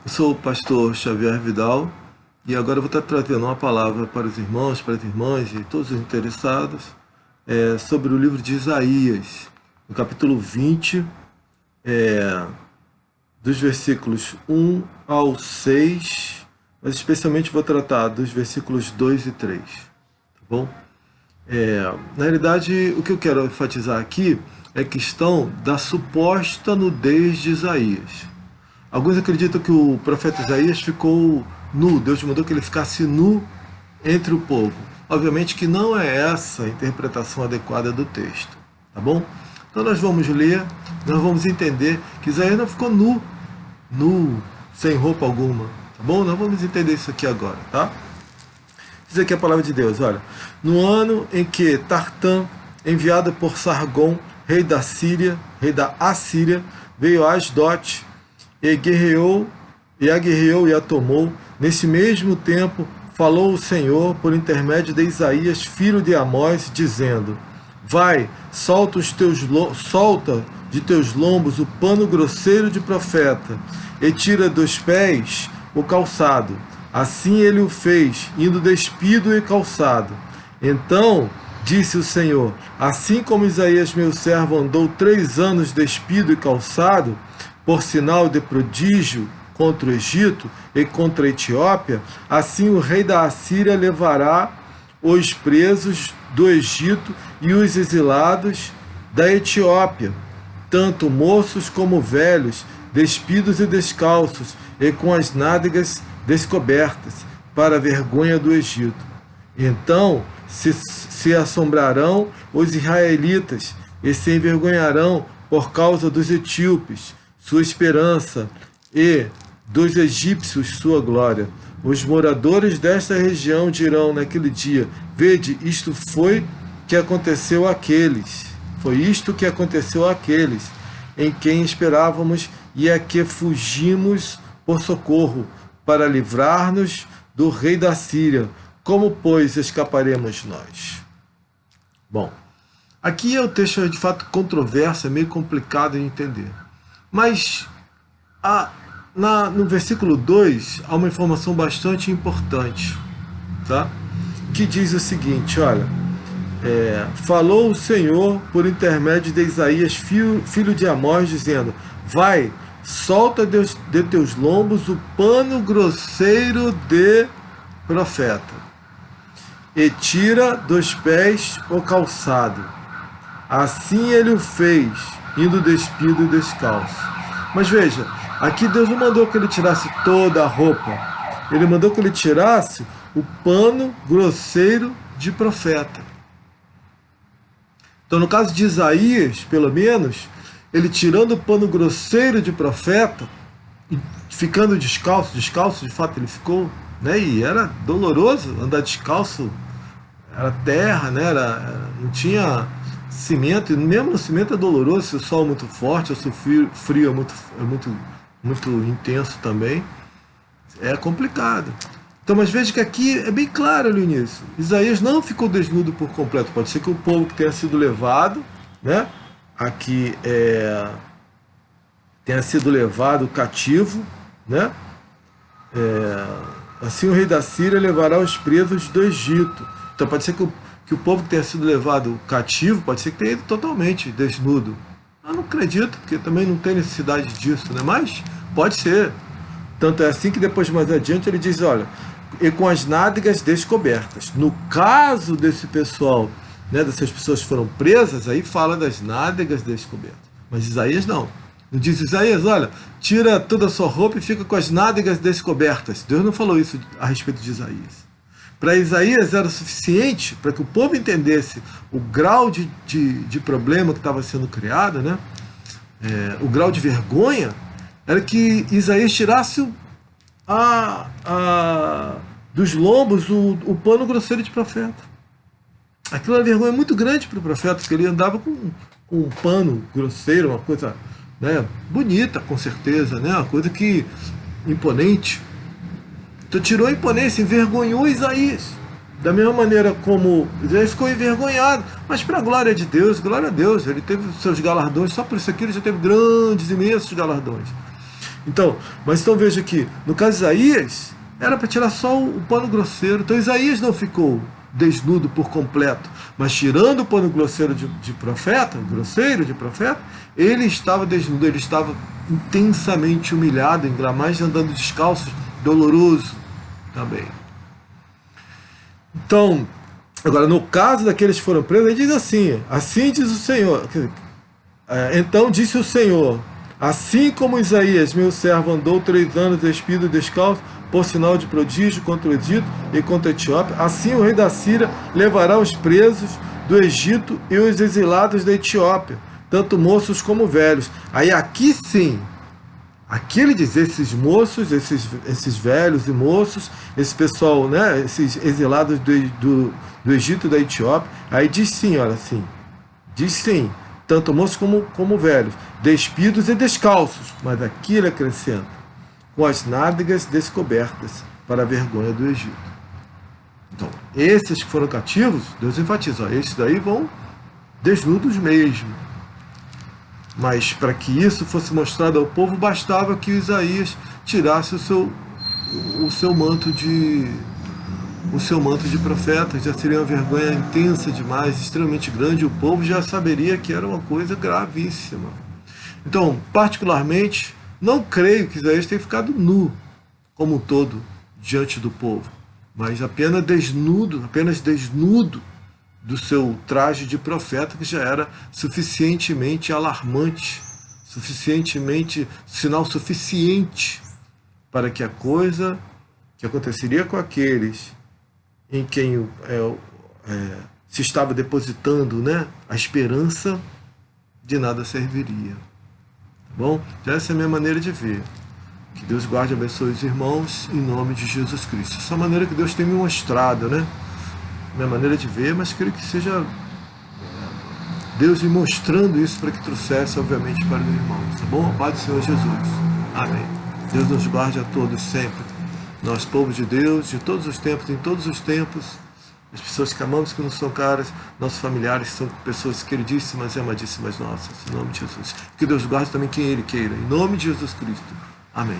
Eu sou o pastor Xavier Vidal e agora eu vou estar trazendo uma palavra para os irmãos, para as irmãs e todos os interessados sobre o livro de Isaías, no capítulo 20, dos versículos 1 ao 6, mas especialmente vou tratar dos versículos 2 e 3, tá bom? Na realidade, o que eu quero enfatizar aqui é a questão da suposta nudez de Isaías. Alguns acreditam que o profeta Isaías ficou nu, Deus mandou que ele ficasse nu entre o povo. Obviamente que não é essa a interpretação adequada do texto, tá bom? Então nós vamos ler, nós vamos entender que Isaías não ficou nu, sem roupa alguma, tá bom? Nós vamos entender isso aqui agora, tá? Diz aqui a palavra de Deus, olha. No ano em que Tartã, enviado por Sargom, rei da Assíria, veio a Asdote, e a guerreou e a tomou. Nesse mesmo tempo falou o Senhor por intermédio de Isaías, filho de Amós, dizendo: Vai, solta de teus lombos o pano grosseiro de profeta, e tira dos pés o calçado. Assim ele o fez, indo despido e calçado. Então disse o Senhor: assim como Isaías meu servo andou 3 anos despido e calçado, por sinal de prodígio contra o Egito e contra a Etiópia, assim o rei da Assíria levará os presos do Egito e os exilados da Etiópia, tanto moços como velhos, despidos e descalços, e com as nádegas descobertas, para a vergonha do Egito. Então se assombrarão os israelitas e se envergonharão por causa dos etíopes, sua esperança, e dos egípcios sua glória. Os moradores desta região dirão naquele dia: vede, isto foi que aconteceu àqueles. Foi isto que aconteceu àqueles em quem esperávamos e a que fugimos por socorro, para livrar-nos do rei da Síria. Como, pois, escaparemos nós? Bom, aqui o texto é de fato controverso, é meio complicado de entender. Mas no versículo 2 há uma informação bastante importante, tá? Que diz o seguinte, olha, falou o Senhor por intermédio de Isaías, filho de Amós, dizendo: vai, solta de teus lombos o pano grosseiro de profeta, e tira dos pés o calçado. Assim ele o fez, indo despido e descalço. Mas veja, aqui Deus não mandou que ele tirasse toda a roupa. Ele mandou que ele tirasse o pano grosseiro de profeta. Então, no caso de Isaías, pelo menos, ele tirando o pano grosseiro de profeta e ficando descalço, de fato ele ficou, né? E era doloroso andar descalço, era terra, né? Não tinha cimento, e mesmo no cimento é doloroso, se o sol é muito forte, ou se o frio é muito intenso também, é complicado. Então, mas veja que aqui é bem claro ali nisso. Isaías não ficou desnudo por completo. Pode ser que o povo que tenha sido levado, né, aqui tenha sido levado cativo, né? Assim o rei da Síria levará os presos do Egito. Então pode ser que o povo que tenha sido levado cativo, pode ser que tenha ido totalmente desnudo. Eu não acredito, porque também não tem necessidade disso, né? Mas pode ser. Tanto é assim que depois, mais adiante, ele diz, olha, e com as nádegas descobertas. No caso desse pessoal, né, dessas pessoas que foram presas, aí fala das nádegas descobertas. Mas Isaías não. Não diz Isaías, olha, tira toda a sua roupa e fica com as nádegas descobertas. Deus não falou isso a respeito de Isaías. Para Isaías era suficiente para que o povo entendesse o grau de problema que estava sendo criado, né? O grau de vergonha, era que Isaías tirasse dos lombos o pano grosseiro de profeta. Aquilo era uma vergonha muito grande para o profeta, porque ele andava com um pano grosseiro, uma coisa, né, bonita, com certeza, né, uma coisa que imponente. Então tirou a imponência, envergonhou Isaías. Da mesma maneira como Isaías ficou envergonhado, mas para a glória de Deus, glória a Deus, ele teve seus galardões, só por isso aqui ele já teve grandes, imensos galardões. Então, mas então veja aqui, no caso de Isaías, era para tirar só o pano grosseiro. Então Isaías não ficou desnudo por completo, mas tirando o pano grosseiro de profeta, grosseiro de profeta, ele estava desnudo, ele estava intensamente humilhado, ainda mais andando descalço, doloroso também. Então, agora no caso daqueles que foram presos, ele diz assim diz o Senhor, então disse o Senhor, assim como Isaías, meu servo, andou 3 anos despido e descalço, por sinal de prodígio contra o Egito e contra a Etiópia, assim o rei da Síria levará os presos do Egito e os exilados da Etiópia, tanto moços como velhos. Aí aqui sim, aqui ele diz, esses moços, esses velhos e moços, esse pessoal, né, esses exilados do Egito e da Etiópia, aí diz sim, olha assim, diz sim, tanto moços como velhos, despidos e descalços, mas aqui ele acrescenta, com as nádegas descobertas para a vergonha do Egito. Então, esses que foram cativos, Deus enfatiza, ó, esses daí vão desnudos mesmo. Mas para que isso fosse mostrado ao povo, bastava que Isaías tirasse o seu manto de profeta. Já seria uma vergonha intensa demais, extremamente grande, o povo já saberia que era uma coisa gravíssima. Então, particularmente, não creio que Isaías tenha ficado nu, como um todo, diante do povo, mas apenas desnudo do seu traje de profeta, que já era suficientemente alarmante, sinal suficiente para que a coisa que aconteceria com aqueles em quem se estava depositando, né, a esperança, de nada serviria. Bom, então essa é a minha maneira de ver. Que Deus guarde e abençoe os irmãos em nome de Jesus Cristo. Essa maneira que Deus tem me mostrado, né? Minha maneira de ver, mas creio que seja Deus me mostrando isso para que trouxesse, obviamente, para os irmãos. Tá bom? A paz do Senhor Jesus. Amém. Deus nos guarde a todos sempre. Nós, povo de Deus, de todos os tempos, em todos os tempos, as pessoas que amamos, que não são caras, nossos familiares são pessoas queridíssimas e amadíssimas nossas, em nome de Jesus. Que Deus guarde também quem Ele queira, em nome de Jesus Cristo. Amém.